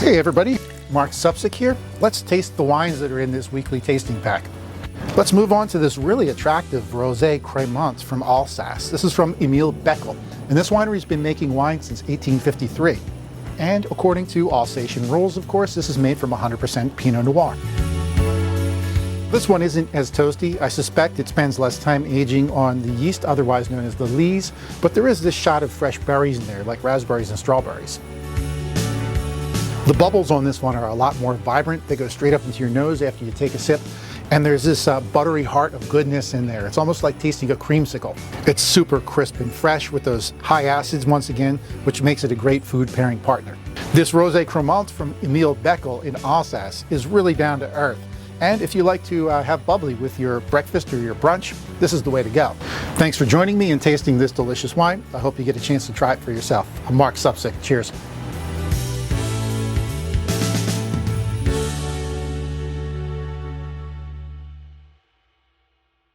Hey everybody, Marc Supsic here. Let's taste the wines that are in this weekly tasting pack. Let's move on to this really attractive Rosé Crémant from Alsace. This is from Emile Boeckel, and this winery's been making wine since 1853. And according to Alsatian rules, of course, this is made from 100% Pinot Noir. This one isn't as toasty. I suspect it spends less time aging on the yeast, otherwise known as the lees, but there is this shot of fresh berries in there, like raspberries and strawberries. The bubbles on this one are a lot more vibrant. They go straight up into your nose after you take a sip. And there's this buttery heart of goodness in there. It's almost like tasting a creamsicle. It's super crisp and fresh with those high acids once again, which makes it a great food pairing partner. This Rosé Crémant from Emile Boeckel in Alsace is really down to earth. And if you like to have bubbly with your breakfast or your brunch, this is the way to go. Thanks for joining me in tasting this delicious wine. I hope you get a chance to try it for yourself. I'm Marc Supsic. Cheers.